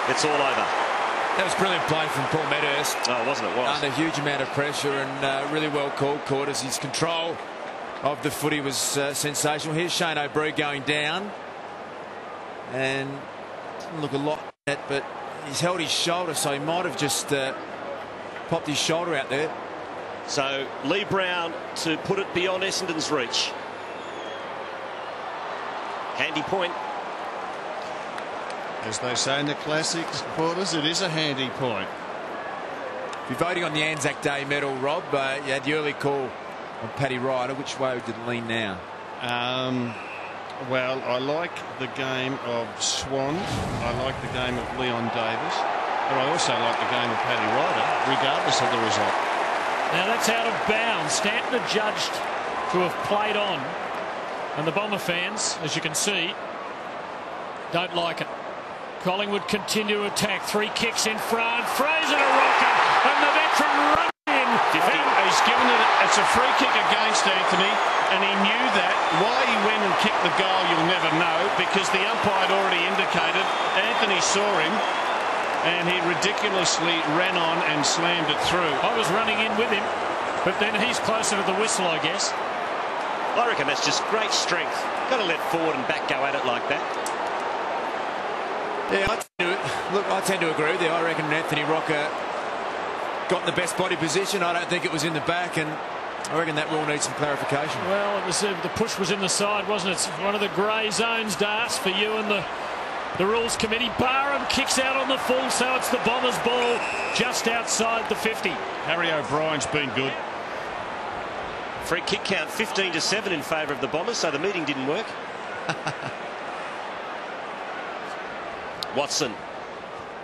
it's all over. That was brilliant play from Paul Medhurst. Oh, wasn't it? Under a huge amount of pressure and really well called quarters. His control of the footy was sensational. Here's Shane O'Brien going down. And didn't look a lot at it, but he's held his shoulder, so he might have just popped his shoulder out there. So Lee Brown to put it beyond Essendon's reach. Handy point. As they say in the classics quarters, it is a handy point. If you're voting on the ANZAC Day medal, Rob, you had the early call on Paddy Ryder. Which way did it lean now? Well, I like the game of Swan. I like the game of Leon Davis. But I also like the game of Paddy Ryder, regardless of the result. Now that's out of bounds. Stanton adjudged to have played on. And the Bomber fans, as you can see, don't like it. Collingwood continue to attack. 3 kicks in front. Fraser to rocker. And the veteran runs in. He's given it. It's a free kick against Anthony. And he knew that. Why he went and kicked the goal, you'll never know. Because the umpire had already indicated. Anthony saw him. And he ridiculously ran on and slammed it through. I was running in with him. But then he's closer to the whistle, I guess. I reckon that's just great strength. Got to let forward and back go at it like that. Yeah, I tend to agree with you. I reckon Anthony Rocker got in the best body position. I don't think it was in the back, and I reckon that will need some clarification. Well, it was the push was in the side, wasn't it? It's one of the grey zones, Darts, for you and the rules committee. Barham kicks out on the full, so it's the Bombers' ball just outside the 50. Harry O'Brien's been good. Free kick count 15-7 in favour of the Bombers, so the meeting didn't work. Watson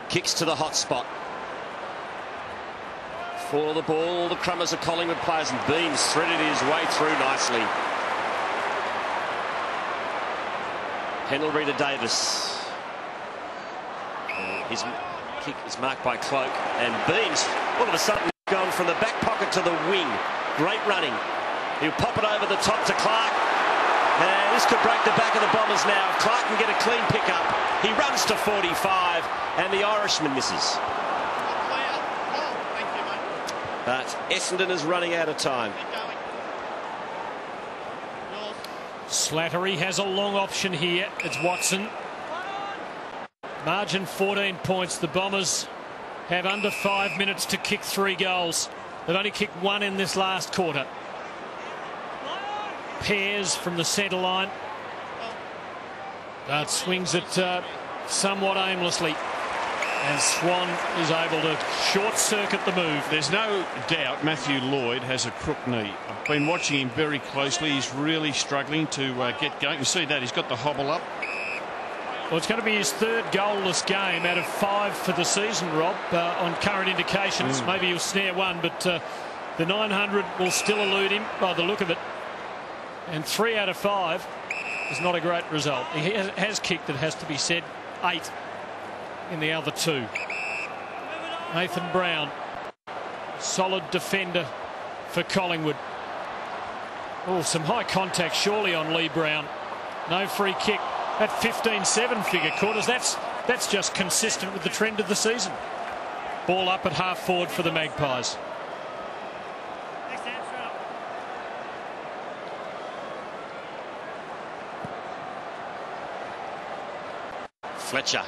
kicks to the hot spot. For the ball, the Crummers are Collingwood players, and Beams threaded his way through nicely. Pendlebury to Davis. His kick is marked by Cloak, and Beams all of a sudden gone from the back pocket to the wing. Great running. He'll pop it over the top to Clark. And this could break the back of the Bombers now. If Clark can get a clean pickup, he runs to 45, and the Irishman misses. But Essendon is running out of time. Slattery has a long option here. It's Watson. Margin 14 points. The Bombers have under 5 minutes to kick 3 goals. They've only kicked 1 in this last quarter. Pears from the centre line. That swings it somewhat aimlessly. And Swan is able to short-circuit the move. There's no doubt Matthew Lloyd has a crook knee. I've been watching him very closely. He's really struggling to get going. You see that? He's got the hobble up. Well, it's going to be his 3rd goalless game out of 5 for the season, Rob, on current indications. Maybe he'll snare 1, but the 900 will still elude him by the look of it. And 3 out of 5 is not a great result. He has kicked, it has to be said, 8 in the other 2. Nathan Brown, solid defender for Collingwood. Oh, some high contact surely on Lee Brown. No free kick. That 15-7 figure quarters, that's just consistent with the trend of the season. Ball up at half forward for the Magpies. Fletcher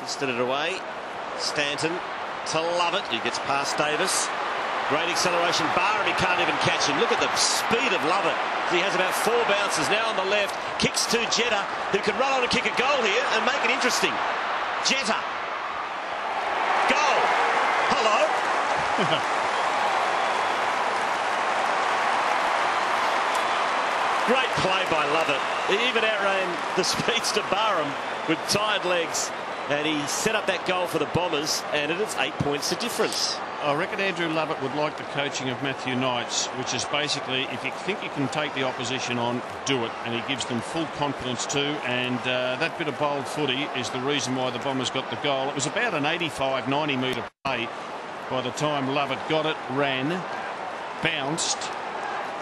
fisted it away. Stanton to Lovett. He gets past Davis. Great acceleration. Barham, he can't even catch him. Look at the speed of Lovett. He has about 4 bounces now on the left. Kicks to Jetta, who can run on and kick a goal here and make it interesting. Jetta. Goal. Hello. Great play by Lovett. He even outran the speedster Barham with tired legs. And he set up that goal for the Bombers, and it is 8 points the difference. I reckon Andrew Lovett would like the coaching of Matthew Knights, which is basically, if you think you can take the opposition on, do it. And he gives them full confidence too. And that bit of bold footy is the reason why the Bombers got the goal. It was about an 85, 90 metre play by the time Lovett got it, ran, bounced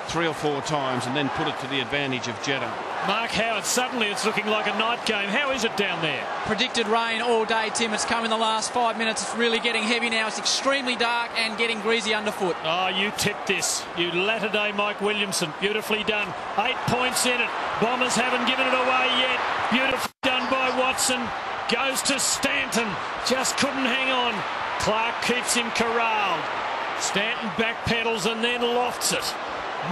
3 or 4 times, and then put it to the advantage of Jetta. Mark Howard, suddenly it's looking like a night game. How is it down there? Predicted rain all day, Tim. It's come in the last 5 minutes. It's really getting heavy now. It's extremely dark and getting greasy underfoot. Oh, you tipped this. You latter-day Mike Williamson. Beautifully done. 8 points in it. Bombers haven't given it away yet. Beautifully done by Watson. Goes to Stanton. Just couldn't hang on. Clark keeps him corralled. Stanton backpedals and then lofts it.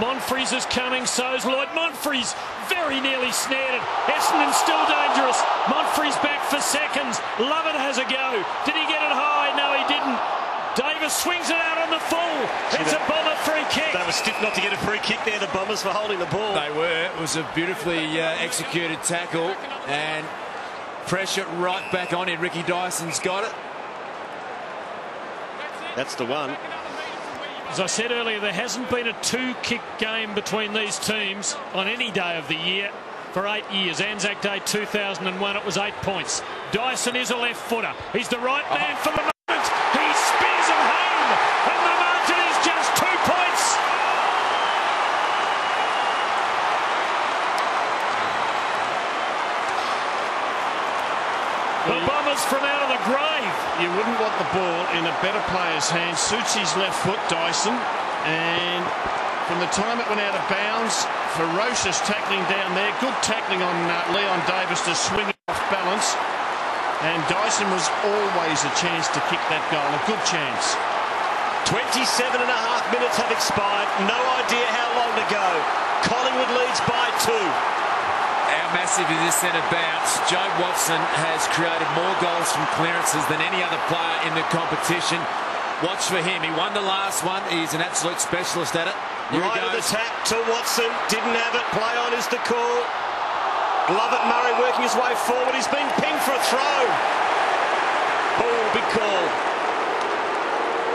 Monfries is coming, so's Lloyd. Monfries very nearly snared it. Essendon still dangerous. Monfries back for seconds. Lovett has a go. Did he get it high? No, he didn't. Davis swings it out on the full. It's a Bomber free kick. They were stiff not to get a free kick there, the Bombers, for holding the ball. They were. It was a beautifully executed tackle, and pressure right back on it. Ricky Dyson's got it. That's the one. As I said earlier, there hasn't been a two-kick game between these teams on any day of the year for 8 years. ANZAC Day 2001, it was 8 points. Dyson is a left footer. He's the right man for the moment. He spears it home, and the margin is just 2 points. The Bombers from out of the grave. You wouldn't want the ball in a better player's hands. Suits his left foot, Dyson. And from the time it went out of bounds, ferocious tackling down there. Good tackling on Leon Davis to swing it off balance. And Dyson was always a chance to kick that goal. A good chance. 27.5 minutes have expired. No idea how long to go. Collingwood leads by 2. How massive is this centre bounce? Joe Watson has created more goals from clearances than any other player in the competition. Watch for him. He won the last one. He's an absolute specialist at it. Here Right of the tap to Watson. Didn't have it. Play on is the call. Lovett Murray working his way forward. He's been pinged for a throw. Oh, big call.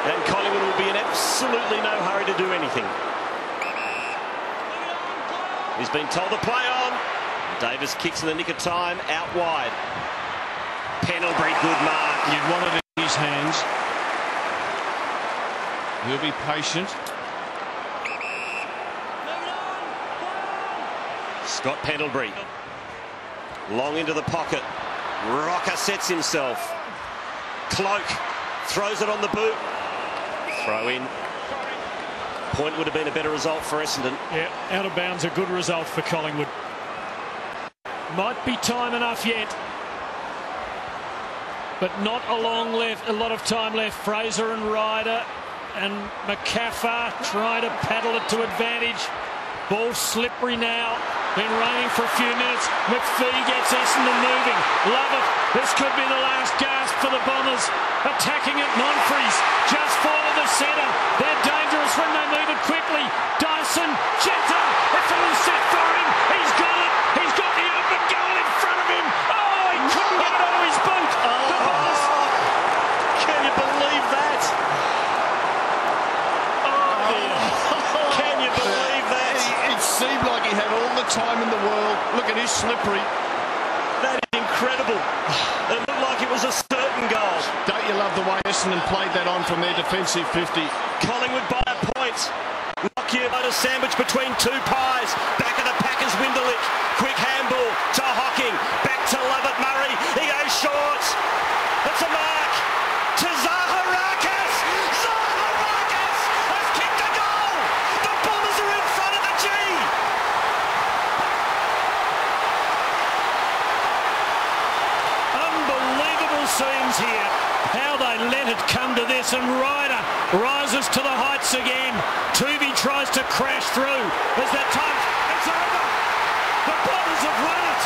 And Collingwood will be in absolutely no hurry to do anything. He's been told to play on. Davis kicks in the nick of time, out wide. Pendlebury, good mark. You'd want it in his hands. He'll be patient. Scott Pendlebury. Long into the pocket. Rocker sets himself. Cloak throws it on the boot. Throw in. Point would have been a better result for Essendon. Yeah, out of bounds, a good result for Collingwood. Might be time enough yet, but not a lot of time left. Fraser and Ryder and McCaffar try to paddle it to advantage. Ball slippery now. Been raining for a few minutes. McPhee gets Essendon moving. Love it. This could be the last gasp for the Bombers. Attacking it, Monfries. Just fall to the centre. They're dangerous when they move it quickly. Dyson, Jetta. It's all set for him. He's got it. He's got the open goal in front of him. Oh, he couldn't get it onto his boot. The Bombers. Can you believe that? Oh, dear. Can you believe that? It seemed like he had all the time in the world. Look at his slippery. That is incredible. It looked like it was a certain goal. Don't you love the way Essendon played that on from their defensive 50? Collingwood by a point. Lockyer by a sandwich between two pies. Back of the Packers, Winderlich. Quick handball to Hocking. Back to Lovett Murray. He goes short. That's a mark to Zaharakis. Zaharakis has kicked a goal. The Bombers are in front of the G. Unbelievable scenes here. How they let it come to this, and Ryder rises to the heights again. Tooby tries to crash through. As that time, it's over. The Bombers have won it.